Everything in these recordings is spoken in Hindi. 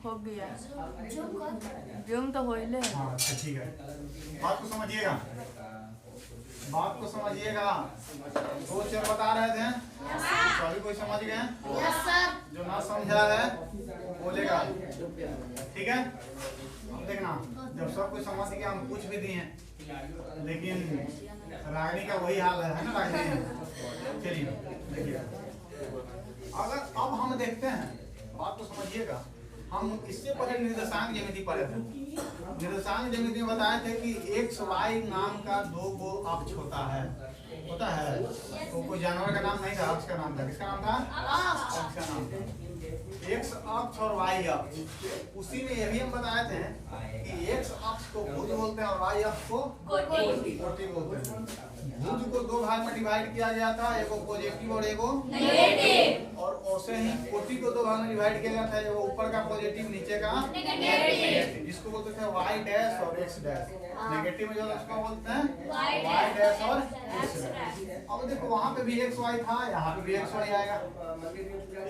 हो गया जूम तो हो ही ले। हाँ अच्छा ठीक है, बात को समझिएगा, बात को समझिएगा। दो चर बता रहे थे, तो अभी कोई समझ गए? जो ना समझा है बोलेगा, ठीक है। अब देखना, जब सब कुछ समझ गया हम कुछ भी दिए, लेकिन रागनी का वही हाल है ना रागनी। चलिए देखिए, अगर अब हम देखते हैं, बात तो समझिएगा, हम इससे पहले निर्देशांक ज्यामिति पढ़े थे। निर्देशांक ज्यामिति में बताए थे कि एक्स वाई नाम का दो गो अक्ष होता है, होता है। तो कोई जानवर का नाम नहीं था, अक्ष का नाम था। किसका नाम था? अक्ष का नाम था। एक्स अक्ष और वाई अक्ष। उसी में ये भी हम बताए थे कि एक्स अक्ष को भुज बोलते हैं और वाई अक्ष को कोटि बोलते हैं। भुज को दो भाग में डिवाइड किया गया था, एगो पॉजिटिव और एगो नेगेटिव। और वैसे ही कोटि को दो भाग में डिवाइड किया गया था, एगो ऊपर का पॉजिटिव, नीचे का नेगेटिव। जिसको बोलते थे वाई डैश और एक्स डैश। नेगेटिव में जो उसको बोलते हैं वाई डैश और एक्स डैश। अब देखो वहां पे भी एक्स वाई था, यहाँ पे भी एक्स वाई आएगा।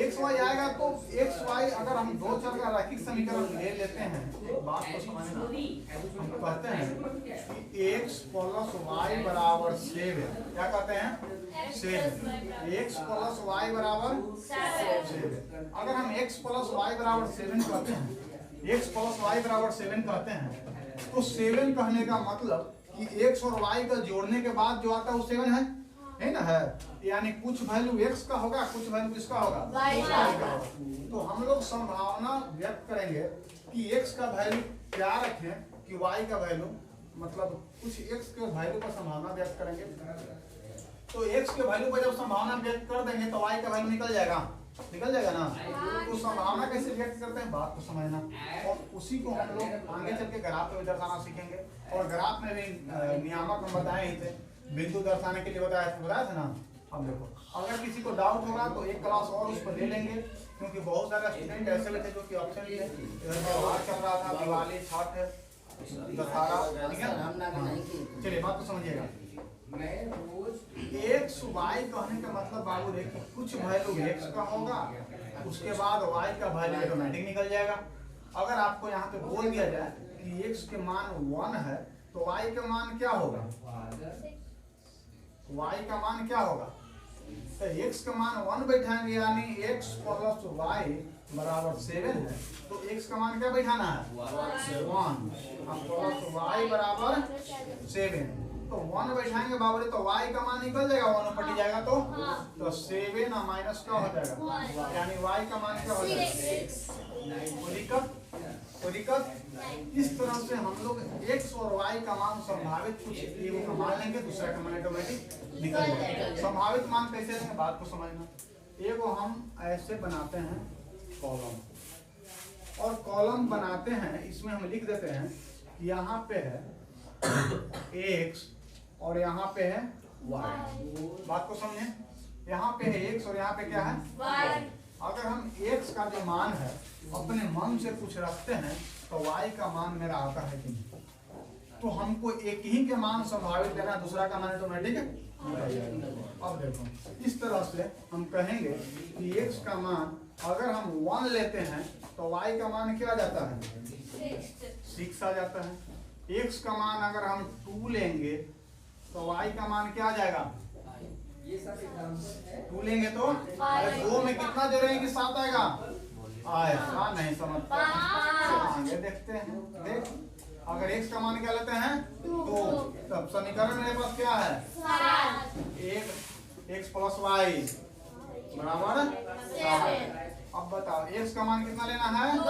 एक्स वाई आएगा तो एक्स वाई अगर हम दो चर का रैखिक समीकरण ले लेते हैं, एक बात को समझना, हम कहते हैं कि एक्स प्लस वाई बराबर 7। क्या कहते हैं? 7। एक्स प्लस वाई बराबर 7। अगर हम एक्स प्लस वाई बराबर 7 कहते हैं, एक्स प्लस वाई बराबर 7 कहते हैं, तो 7 कहने का मतलब कि एक्स और वाई का जोड़ने के बाद जो आता है वो 7 है ना, है। यानी कुछ वैल्यू एक्स का होगा, कुछ वैल्यू किसका होगा? वाई का होगा। तो हम लोग संभावना व्यक्त करेंगे कि एक्स का वैल्यू क्या रखें कि वाई का वैल्यू, मतलब कुछ एक्स के वैल्यू पर संभावना व्यक्त करेंगे। तो एक्स के वैल्यू पर जब संभावना व्यक्त कर देंगे तो वाई का वैल्यू निकल जाएगा, निकल जाएगा ना। तो संभावना कैसे व्यक्त करते हैं, बात को समझना। और उसी को हम लोग आगे चल के ग्राफ में दर्शाना सीखेंगे। और ग्राफ में भी नियामक हम बताए ही थे, बिंदु दर्शाने के लिए बताया था ना। अब देखो, अगर किसी को डाउट होगा तो एक क्लास और उस पर ले लेंगे, क्योंकि बहुत सारे स्टूडेंट ऐसे भी थे जो कि ऑप्शन थे, त्योहार चल रहा था, दिवाली, छठ, दशहरा, ठीक है। चलिए बात को समझिएगा। एक्स वाई कहने का मतलब बाबू रे कि कुछ वैल्यू एक्स का होगा, उसके बाद वाई का वैल्यू ऑटोमेटिक निकल जाएगा। अगर आपको यहाँ पे बोल दिया जाए कि एक्स के मान 1 है तो वाई का मान क्या होगा? वाई का मान क्या होगा? तो एक्स का मान 1 बैठाएंगे, यानी एक्स प्लस वाई बराबर 7 है, तो एक्स का मान क्या बैठाना है? 1 प्लस वाई बराबर 7। तो 1 बैठाएंगे बाबू, तो y का मान निकल जाएगा, 1 पटी जाएगा तो 7 माइनस का हो जाएगा, यानी y का मान क्या हो जाएगा? कोई दिक्कत? इस तरह से हम लोग x और y का मान संभावित कुछ एगो का मान लेंगे, दूसरा का मान ऑटोमेटिक निकल जाएगा। संभावित मान कैसे लेंगे, बात को समझना। एगो हम ऐसे बनाते हैं कॉलम, और कॉलम बनाते हैं, इसमें हम लिख देते हैं यहाँ पे है x और यहाँ पे है y। बात को समझे, यहाँ पे है x और यहाँ पे क्या है? y। अगर हम x का जो मान है अपने मन से कुछ रखते हैं तो y का मान मेरा आता है कि नहीं, तो हमको एक ही के मान संभावित लेना, दूसरा का मान ऑटोमेटिक है। अब देखो, इस तरह से हम कहेंगे कि x का मान अगर हम 1 लेते हैं तो y का मान क्या जाता है? 6 आ जाता है। x का मान अगर हम 2 लेंगे तो y का मान क्या आ जाएगा? 2 लेंगे तो 2 में कितना जोड़ेंगे कि 7 आएगा? आएगा नहीं समझ आगे देखते हैं। देख, अगर x का मान क्या लेते हैं? 2, तब समीकरण मेरे पास क्या है? x प्लस वाई बराबर 7। अब बताओ x का मान कितना लेना है? 2,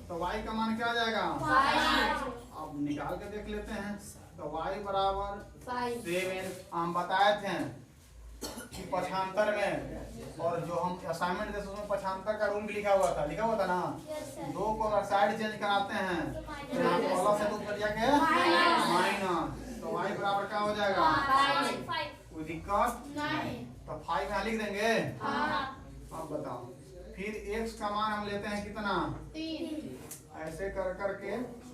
तो y का मान क्या आ जाएगा? 5। अब निकाल के देख लेते हैं, तो y बराबर 7 हम बताए थे कि पक्षांतर में, और जो हम असाइनमेंट देते उसमें पक्षांतर का रूल भी लिखा हुआ था ना। 2 को अगर साइड चेंज कराते हैं तो यहाँ प्लस से 2 कर जाके माइनस, तो y बराबर क्या हो जाएगा? कोई दिक्कत नहीं, तो 5 यहाँ लिख देंगे। अब बताओ, फिर x का मान हम लेते हैं कितना? 3। ऐसे कर करके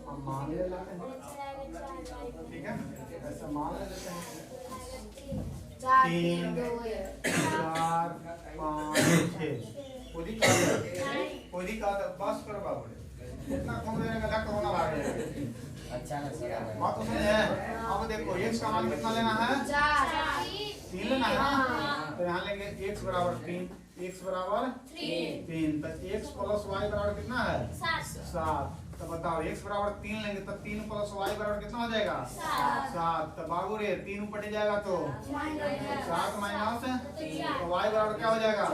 हम मान ले लेते हैं, ठीक है, ऐसे मान ले लेते हैं। 3 4 5 6 कोई दिक्कत? बस करो बाबू। इतना खून देने का कोरोना भाग गया। अच्छा ना सर। बात तो समझे। अब देखो x का मान कितना लेना है? 3 लेना है ना। तो यहाँ लेंगे x बराबर 3, x बराबर 3, तो x प्लस y बराबर कितना है? 7। तो बताओ x बराबर 3 लेंगे तो 3 प्लस y बराबर कितना हो जाएगा? 7। तो बाबू रे 3 ऊपर जाएगा तो 7 माइनस, तो y बराबर क्या हो जाएगा?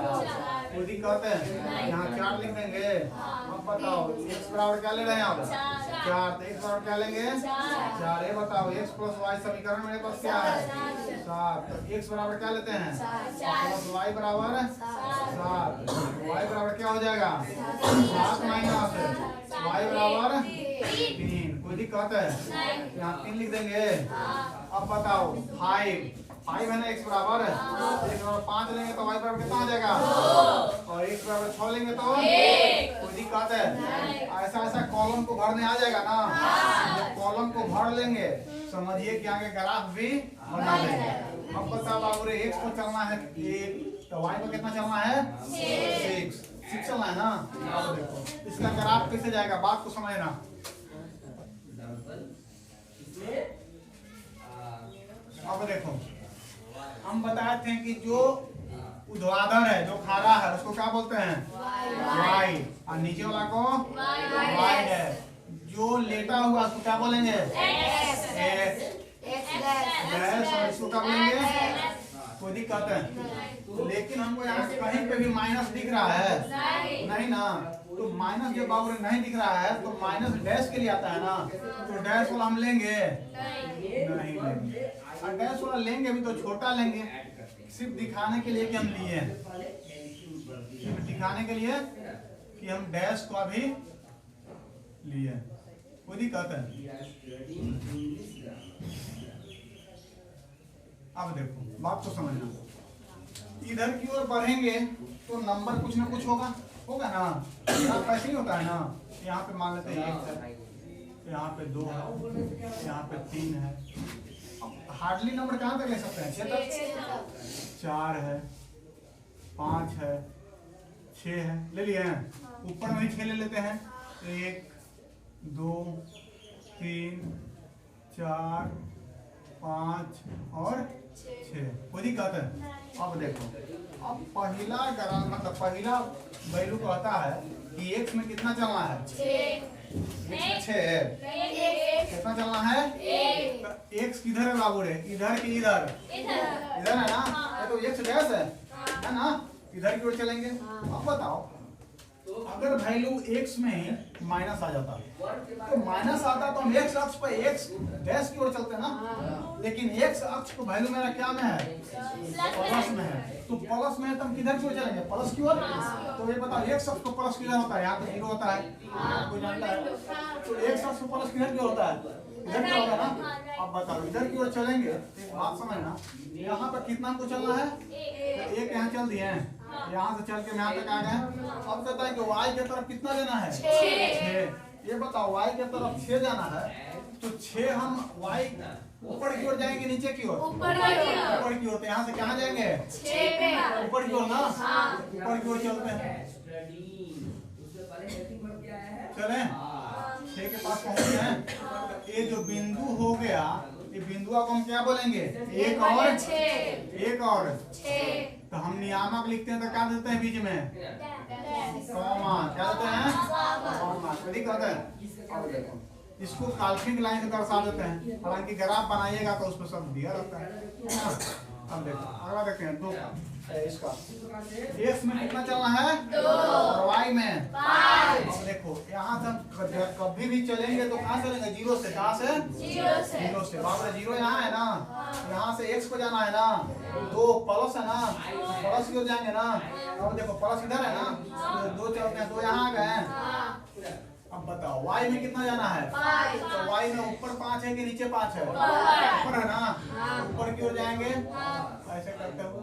कोई दिक्कत है? यहाँ 4 लिख देंगे। अब बताओ x बराबर क्या ले रहे हैं आप? 4। तो x बराबर क्या लेंगे? 4। ये बताओ x प्लस y समीकरण मेरे पास क्या है? 7। तो x बराबर क्या लेते हैं? प्लस y बराबर 7। y बराबर क्या हो जाएगा? 7 माइनस y बराबर 3। कोई दिक्कत है? यहाँ 3 लिख देंगे। अब बताओ 5 है ना x बराबर, x बराबर 5 लेंगे तो y बराबर कितना हो जाएगा? और x बराबर 6 लेंगे तो 1। कोई दिक्कत है? ऐसा ऐसा कॉलम को भरने आ जाएगा ना। जब कॉलम को भर लेंगे समझिए कि आगे ग्राफ भी बना लेंगे। अब बताओ बाबू रे x को चलना है 1, तो y को कितना चलना है? 6 चलना है ना। अब देखो इसका ग्राफ कैसे जाएगा, बात को समझना। अब देखो हम बताए थे कि जो ऊर्ध्वाधर है, जो खारा है, उसको क्या बोलते हैं? y, और नीचे वाला को y है। जो लेटा हुआ उसको क्या बोलेंगे? x। और इसको क्या बोलेंगे? कोई दिक्कत है? लेकिन हमको यहाँ कहीं पे भी माइनस दिख रहा है? नहीं ना। तो माइनस जब बाबू नहीं दिख रहा है तो माइनस डैश के लिए आता है ना। तो डैश वाला हम लेंगे? नहीं लेंगे। और डैश वाला लेंगे भी तो छोटा लेंगे, सिर्फ दिखाने के लिए कि हम लिए हैं, सिर्फ दिखाने के लिए कि हम डैश को अभी लिए। कोई दिक्कत है? अब देखो बात को समझना। इधर की ओर बढ़ेंगे तो नंबर कुछ ना कुछ होगा ना। यहाँ पैसे ही होता है ना। यहाँ पे मान लेते हैं 1 है, यहाँ पे 2 है, यहाँ पे 3 है। अब हार्डली नंबर कहाँ तक ले सकते हैं? 6 तक। 4 है, 5 है, 6 है, ले लिए हैं। ऊपर में 6 ले लेते हैं। 1 2 3 4 5 और 6। कोई दिक्कत है? अब देखो अब पहला ग्राफ मतलब पहला वैल्यू कहता है कि x में कितना चलना है? 6 है। कितना चलना है? तो x किधर है बाबू रे? इधर की इधर? इधर है ना। ये तो x डैश है ना। इधर की ओर चलेंगे। अब बताओ अगर वैल्यू x में माइनस आ जाता तो माइनस आता तो हम x अक्ष पर x डैश की ओर चलते ना। लेकिन x अक्ष को वैल्यू मेरा क्या में है? प्लस में है। तो प्लस में है तो हम किधर की ओर चलेंगे? प्लस की ओर। तो ये बताओ x अक्ष को प्लस किधर होता है? यहाँ पे 0 होता है, कोई जानता है? तो x अक्ष को प्लस किधर की ओर होता है? इधर की होगा ना। अब बताओ इधर की ओर चलेंगे तो एक बात समझना, यहाँ पर कितना को चलना है? एक यहाँ चल दिए हैं, यहाँ से चल के यहाँ तक आ गए। अब कहता है कि y की तरफ कितना देना है? 6। ये बताओ y की तरफ 6 जाना है तो 6 हम y ऊपर की ओर जाएंगे नीचे की ओर? ऊपर की ओर। तो यहाँ से कहाँ जाएंगे? ऊपर की ओर ना। ऊपर की ओर चलते हैं। चले 6 के पास पहुंच गए। ये जो बिंदु हो गया, ये बिंदु को हम क्या बोलेंगे? 1 और 6। तो हम नियामक लिखते हैं तो क्या देते हैं बीच में? कॉमा। क्या देते हैं? कॉमा। कोई दिक्कत है? अब देखो इसको काल्पनिक लाइन से दर्शा देते हैं, हालांकि ग्राफ बनाइएगा तो उसमें सब दिया रहता है। अब देखो अगला देखते हैं 2 इसका। x में कितना चलना है? 2 और y में 5। अब देखो यहाँ से कभी भी चलेंगे तो कहाँ चलेंगे? 0 से। कहाँ से? 0 से। बाबा 0 यहाँ है ना, यहाँ से x को जाना है ना। 2 प्लस है ना, प्लस की ओर जाएंगे ना। अब देखो प्लस इधर है ना, 2 चलते हैं, 2 यहाँ आ गए। अब बताओ y में कितना जाना है? 5। तो y में ऊपर 5 है कि नीचे 5 है? ऊपर है ना। ऊपर की ओर जाएंगे ऐसे करते हुए।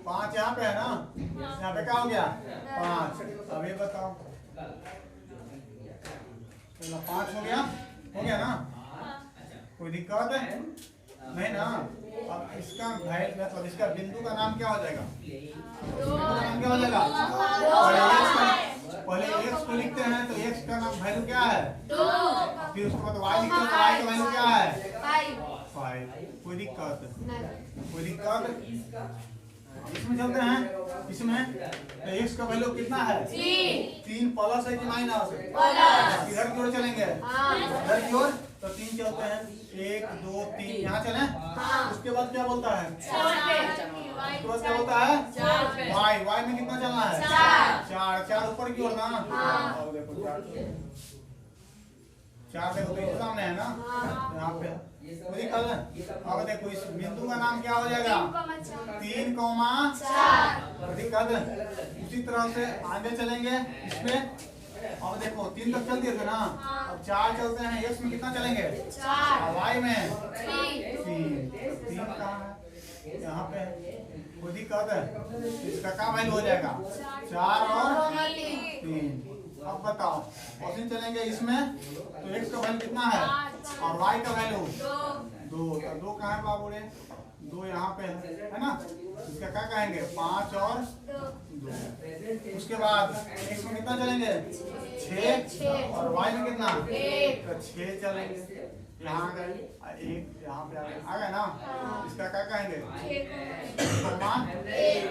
5 यहाँ पे है ना, यहाँ पे क्या हो गया? 5। अब ये बताओ 5 हो गया ना। कोई दिक्कत है? नहीं ना। अब इसका मतलब इसका बिंदु का नाम क्या हो जाएगा? बिंदु का नाम क्या हो जाएगा? पहले कोई दिक्कत? इसमें चलते हैं। इसमें x का वैल्यू कितना है? 3 प्लस है कि माइनस? इधर की ओर चलेंगे, इधर की ओर, तो 3 चलते हैं। 1 2 3 यहाँ चले। उसके बाद क्या बोलता है? उसके बाद क्या बोलता है? y में कितना चलना है? 4 ऊपर की ओर ना। और देखो 4 देखो तो सामने है ना, यहाँ पे पूरी कल। अब देखो इस बिंदु का नाम क्या हो जाएगा? 3, 4 दिक्कत। उसी तरह से आगे चलेंगे इसमें। अब देखो 3 तक चल दिए थे ना, अब 4 चलते हैं। x में कितना चलेंगे? 4, y में 3 कहाँ है? यहाँ पे कोई दिक्कत है? इसका क्या वैल्यू हो जाएगा? 4 और 3। अब बताओ क्वेश्चन चलेंगे इसमें, तो x का वैल्यू कितना है और y का वैल्यू 2। तो 2 कहाँ है बाबू रे? 2 यहाँ पे है ना। इसका क्या कहेंगे? 5 और 2। उसके बाद x में कितना चलेंगे? 6 और y में कितना? 1। तो 6 चलेंगे। यहाँ आ गए, 1 यहाँ पे आ गए ना। इसका क्या कहेंगे?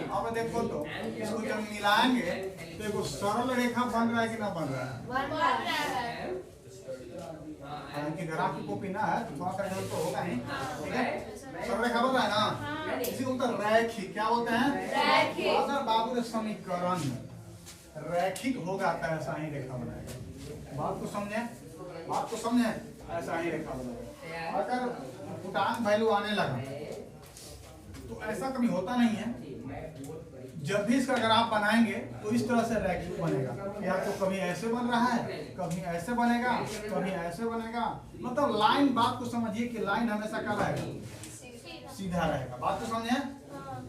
अब देखो तो इसको जब मिलाएंगे तो एक सरल रेखा बन रहा है कि ना बन रहा है? बन रहा है। हालांकि ग्राफ की कॉपी ना है तो थोड़ा सा इधर तो होगा नहीं, ठीक है? सरल रेखा बन रहा है ना, इसी को बोलते हैं रैखिक। क्या बोलते हैं? रैखिक। अगर बाबू के समीकरण रैखिक होगा तो ऐसा ही रेखा बनाएगा। बात को समझे? बात को समझे? ऐसा ही रेखा बनाएगा। अगर पूर्णांक वैल्यू आने लगा तो ऐसा कभी होता नहीं है। जब भी इसका ग्राफ बनाएंगे तो इस तरह से रैखिक बनेगा। या तो कभी ऐसे बन रहा है, कभी ऐसे बनेगा, कभी ऐसे बनेगा। मतलब लाइन, बात को समझिए कि लाइन हमेशा क्या रहेगा? सीधा रहेगा। बात को समझे?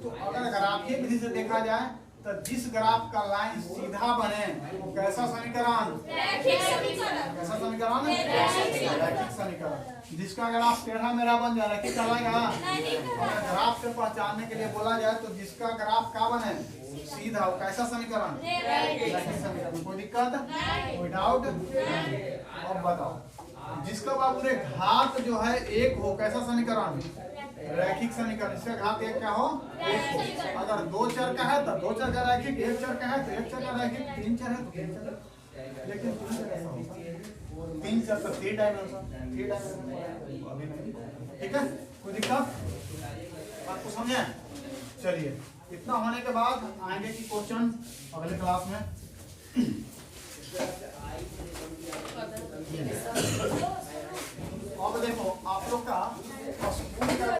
तो अगर ग्राफीय विधि से देखा जाए तो जिस ग्राफ का लाइन सीधा बने वो कैसा समीकरण? कैसा समीकरण? रैखिक समीकरण। जिसका ग्राफ टेढ़ा मेढ़ा बन जाए रैखिक कहलाएगा? अगर ग्राफ से पहचानने के लिए बोला जाए तो जिसका ग्राफ क्या बने? सीधा, वो कैसा समीकरण? रैखिक समीकरण। कोई दिक्कत? कोई डाउट? अब बताओ जिसका बाबू रे घात जो है 1 हो, कैसा समीकरण? रैखिक समीकरण। इसका घात 1 क्या हो? 1 हो। अगर 2 चर का है तो 2 चर का रैखिक, 1 चर का है तो 1 चर का रैखिक, 3 चर है तो 3 चर। लेकिन 3 चर ऐसा होता, 3 चर तो 3 डायमेंशन अभी नहीं, ठीक है? कोई दिक्कत? आपको समझे? चलिए, इतना होने के बाद आगे की क्वेश्चन अगले क्लास में। अब देखो आप लोग का